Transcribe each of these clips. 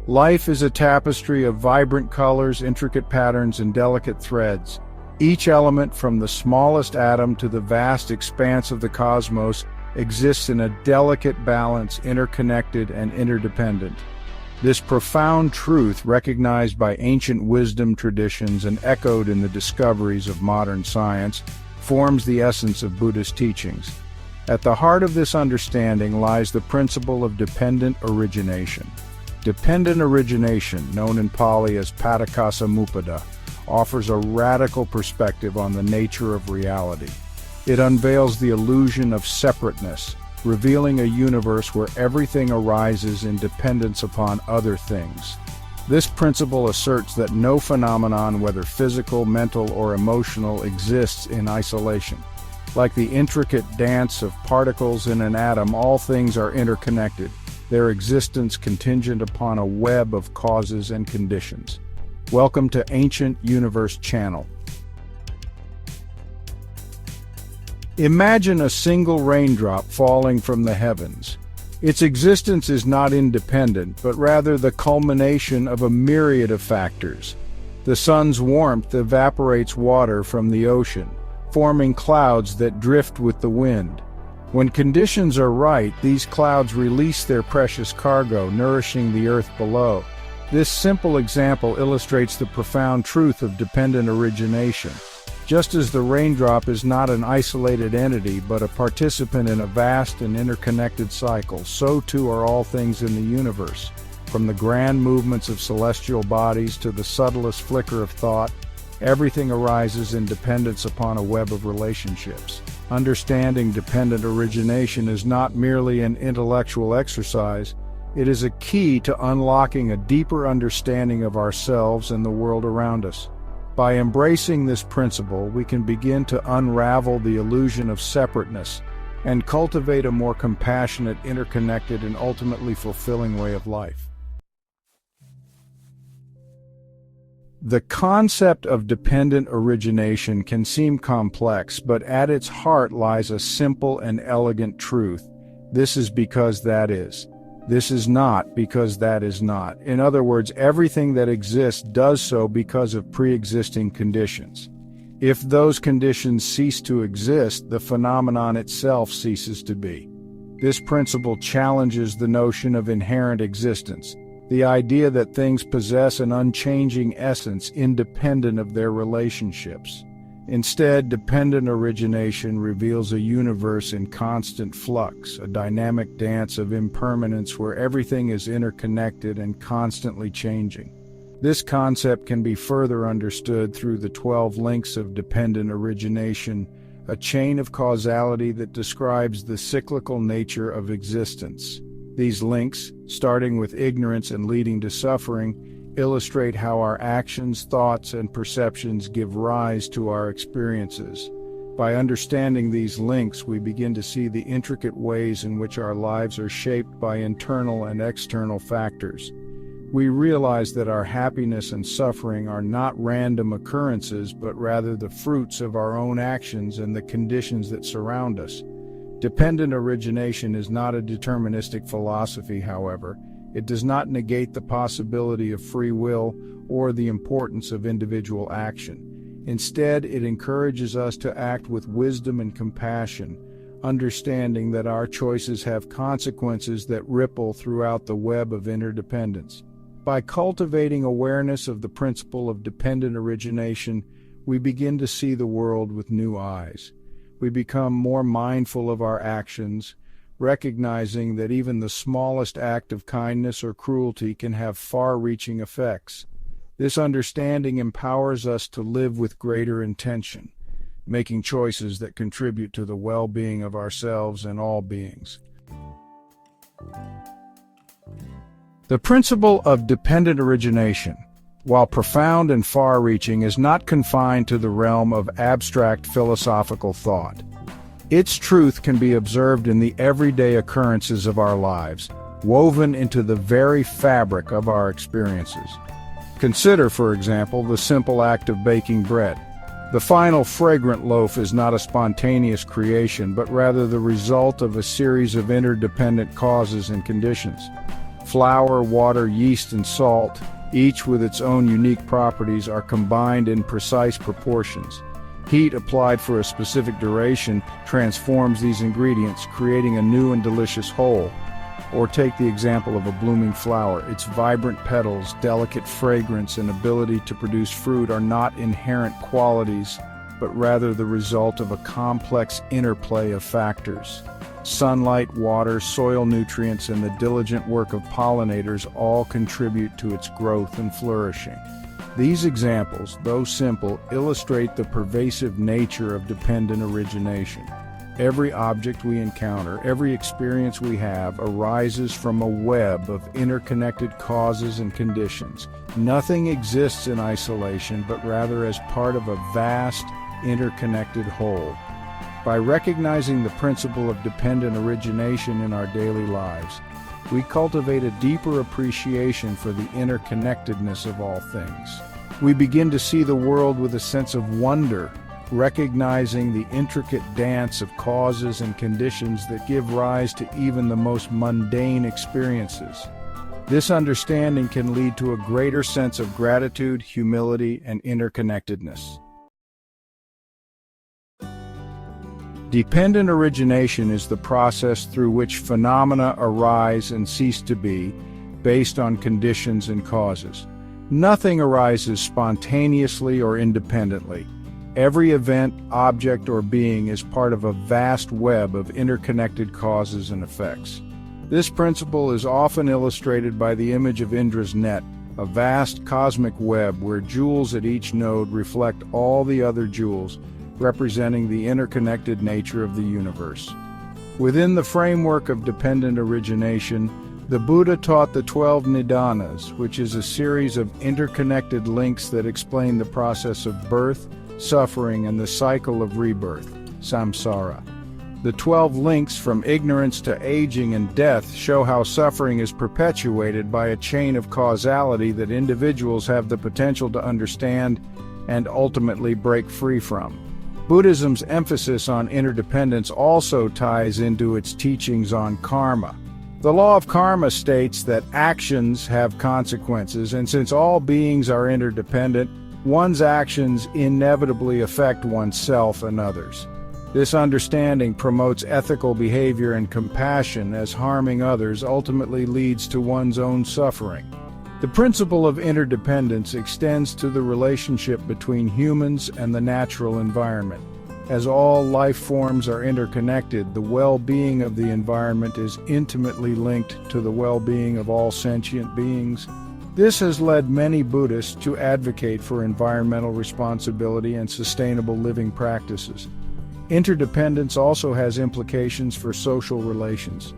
Life is a tapestry of vibrant colors, intricate patterns, and delicate threads. Each element, from the smallest atom to the vast expanse of the cosmos, exists in a delicate balance, interconnected and interdependent. This profound truth, recognized by ancient wisdom traditions and echoed in the discoveries of modern science, forms the essence of Buddhist teachings. At the heart of this understanding lies the principle of dependent origination. Dependent origination, known in Pali as Pratītyasamutpāda, offers a radical perspective on the nature of reality. It unveils the illusion of separateness, revealing a universe where everything arises in dependence upon other things. This principle asserts that no phenomenon, whether physical, mental, or emotional, exists in isolation. Like the intricate dance of particles in an atom, all things are interconnected, their existence contingent upon a web of causes and conditions. Welcome to Ancient Universe Channel. Imagine a single raindrop falling from the heavens. Its existence is not independent, but rather the culmination of a myriad of factors. The sun's warmth evaporates water from the ocean, forming clouds that drift with the wind. When conditions are right, these clouds release their precious cargo, nourishing the earth below. This simple example illustrates the profound truth of dependent origination. Just as the raindrop is not an isolated entity but a participant in a vast and interconnected cycle, so too are all things in the universe. From the grand movements of celestial bodies to the subtlest flicker of thought, everything arises in dependence upon a web of relationships. Understanding dependent origination is not merely an intellectual exercise. It is a key to unlocking a deeper understanding of ourselves and the world around us. By embracing this principle, we can begin to unravel the illusion of separateness and cultivate a more compassionate, interconnected, and ultimately fulfilling way of life. The concept of dependent origination can seem complex, but at its heart lies a simple and elegant truth. This is because that is. This is not because that is not. In other words, everything that exists does so because of pre-existing conditions. If those conditions cease to exist, the phenomenon itself ceases to be. This principle challenges the notion of inherent existence, the idea that things possess an unchanging essence independent of their relationships. Instead, dependent origination reveals a universe in constant flux, a dynamic dance of impermanence where everything is interconnected and constantly changing. This concept can be further understood through the 12 links of dependent origination, a chain of causality that describes the cyclical nature of existence. These links, starting with ignorance and leading to suffering, illustrate how our actions, thoughts, and perceptions give rise to our experiences. By understanding these links, we begin to see the intricate ways in which our lives are shaped by internal and external factors. We realize that our happiness and suffering are not random occurrences, but rather the fruits of our own actions and the conditions that surround us. Dependent origination is not a deterministic philosophy, however. It does not negate the possibility of free will or the importance of individual action. Instead, it encourages us to act with wisdom and compassion, understanding that our choices have consequences that ripple throughout the web of interdependence. By cultivating awareness of the principle of dependent origination, we begin to see the world with new eyes. We become more mindful of our actions, recognizing that even the smallest act of kindness or cruelty can have far-reaching effects. This understanding empowers us to live with greater intention, making choices that contribute to the well-being of ourselves and all beings. The principle of dependent origination, while profound and far-reaching, is not confined to the realm of abstract philosophical thought. Its truth can be observed in the everyday occurrences of our lives, woven into the very fabric of our experiences. Consider, for example, the simple act of baking bread. The final fragrant loaf is not a spontaneous creation, but rather the result of a series of interdependent causes and conditions. Flour, water, yeast, and salt, each with its own unique properties, are combined in precise proportions. Heat applied for a specific duration transforms these ingredients, creating a new and delicious whole. Or take the example of a blooming flower. Its vibrant petals, delicate fragrance, and ability to produce fruit are not inherent qualities, but rather the result of a complex interplay of factors. Sunlight, water, soil nutrients, and the diligent work of pollinators all contribute to its growth and flourishing. These examples, though simple, illustrate the pervasive nature of dependent origination. Every object we encounter, every experience we have, arises from a web of interconnected causes and conditions. Nothing exists in isolation, but rather as part of a vast, interconnected whole. By recognizing the principle of dependent origination in our daily lives, we cultivate a deeper appreciation for the interconnectedness of all things. We begin to see the world with a sense of wonder, recognizing the intricate dance of causes and conditions that give rise to even the most mundane experiences. This understanding can lead to a greater sense of gratitude, humility, and interconnectedness. Dependent origination is the process through which phenomena arise and cease to be, based on conditions and causes. Nothing arises spontaneously or independently. Every event, object, or being is part of a vast web of interconnected causes and effects. This principle is often illustrated by the image of Indra's net, a vast cosmic web where jewels at each node reflect all the other jewels, representing the interconnected nature of the universe. Within the framework of dependent origination, the Buddha taught the 12 nidanas, which is a series of interconnected links that explain the process of birth, suffering, and the cycle of rebirth, samsara. The 12 links from ignorance to aging and death show how suffering is perpetuated by a chain of causality that individuals have the potential to understand and ultimately break free from. Buddhism's emphasis on interdependence also ties into its teachings on karma. The law of karma states that actions have consequences, and since all beings are interdependent, one's actions inevitably affect oneself and others. This understanding promotes ethical behavior and compassion, as harming others ultimately leads to one's own suffering. The principle of interdependence extends to the relationship between humans and the natural environment. As all life forms are interconnected, the well-being of the environment is intimately linked to the well-being of all sentient beings. This has led many Buddhists to advocate for environmental responsibility and sustainable living practices. Interdependence also has implications for social relations.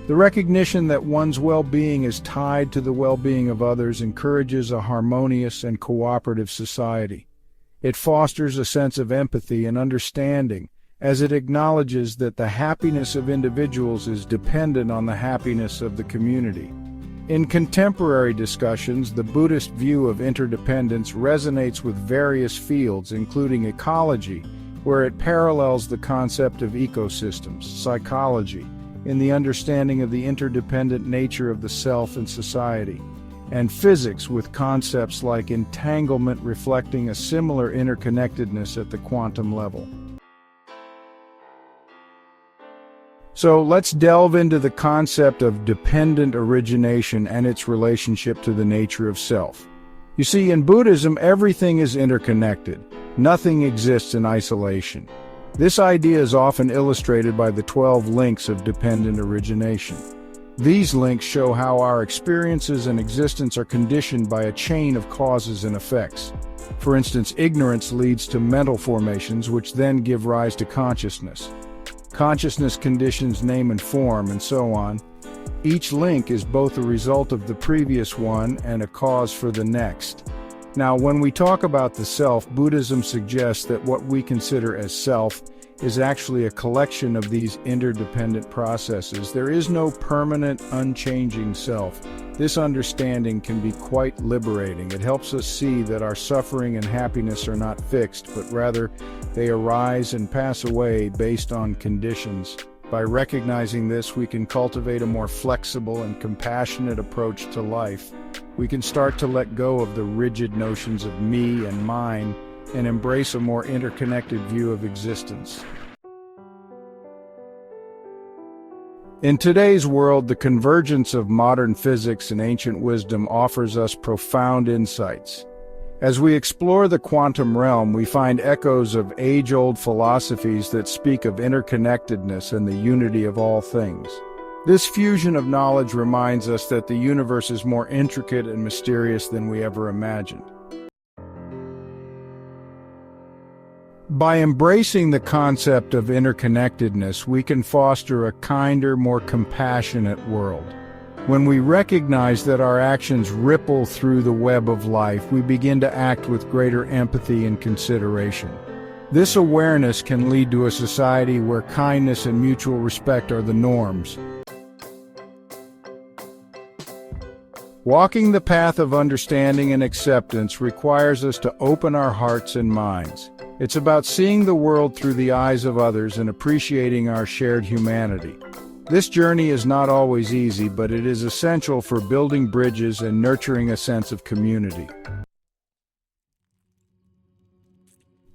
The recognition that one's well-being is tied to the well-being of others encourages a harmonious and cooperative society. It fosters a sense of empathy and understanding, as it acknowledges that the happiness of individuals is dependent on the happiness of the community. In contemporary discussions, the Buddhist view of interdependence resonates with various fields, including ecology, where it parallels the concept of ecosystems, psychology, in the understanding of the interdependent nature of the self and society, and physics with concepts like entanglement reflecting a similar interconnectedness at the quantum level. So let's delve into the concept of dependent origination and its relationship to the nature of self. You see, in Buddhism, everything is interconnected. Nothing exists in isolation. This idea is often illustrated by the 12 links of dependent origination. These links show how our experiences and existence are conditioned by a chain of causes and effects. For instance, ignorance leads to mental formations, which then give rise to consciousness. Consciousness conditions name and form, and so on. Each link is both a result of the previous one and a cause for the next. Now, when we talk about the self, Buddhism suggests that what we consider as self is actually a collection of these interdependent processes. There is no permanent, unchanging self. This understanding can be quite liberating. It helps us see that our suffering and happiness are not fixed, but rather they arise and pass away based on conditions By recognizing this, we can cultivate a more flexible and compassionate approach to life. We can start to let go of the rigid notions of me and mine and embrace a more interconnected view of existence. In today's world, the convergence of modern physics and ancient wisdom offers us profound insights. As we explore the quantum realm, we find echoes of age-old philosophies that speak of interconnectedness and the unity of all things. This fusion of knowledge reminds us that the universe is more intricate and mysterious than we ever imagined. By embracing the concept of interconnectedness, we can foster a kinder, more compassionate world. When we recognize that our actions ripple through the web of life, we begin to act with greater empathy and consideration. This awareness can lead to a society where kindness and mutual respect are the norms. Walking the path of understanding and acceptance requires us to open our hearts and minds. It's about seeing the world through the eyes of others and appreciating our shared humanity. This journey is not always easy, but it is essential for building bridges and nurturing a sense of community.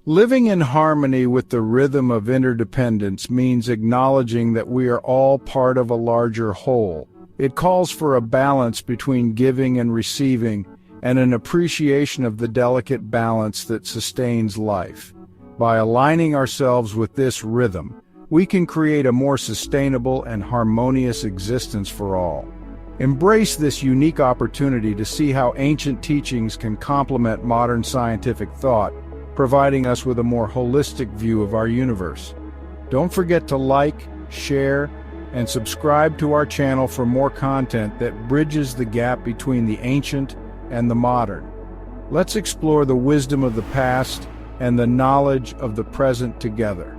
Living in harmony with the rhythm of interdependence means acknowledging that we are all part of a larger whole. It calls for a balance between giving and receiving, and an appreciation of the delicate balance that sustains life. By aligning ourselves with this rhythm, we can create a more sustainable and harmonious existence for all. Embrace this unique opportunity to see how ancient teachings can complement modern scientific thought, providing us with a more holistic view of our universe. Don't forget to like, share, and subscribe to our channel for more content that bridges the gap between the ancient and the modern. Let's explore the wisdom of the past and the knowledge of the present together.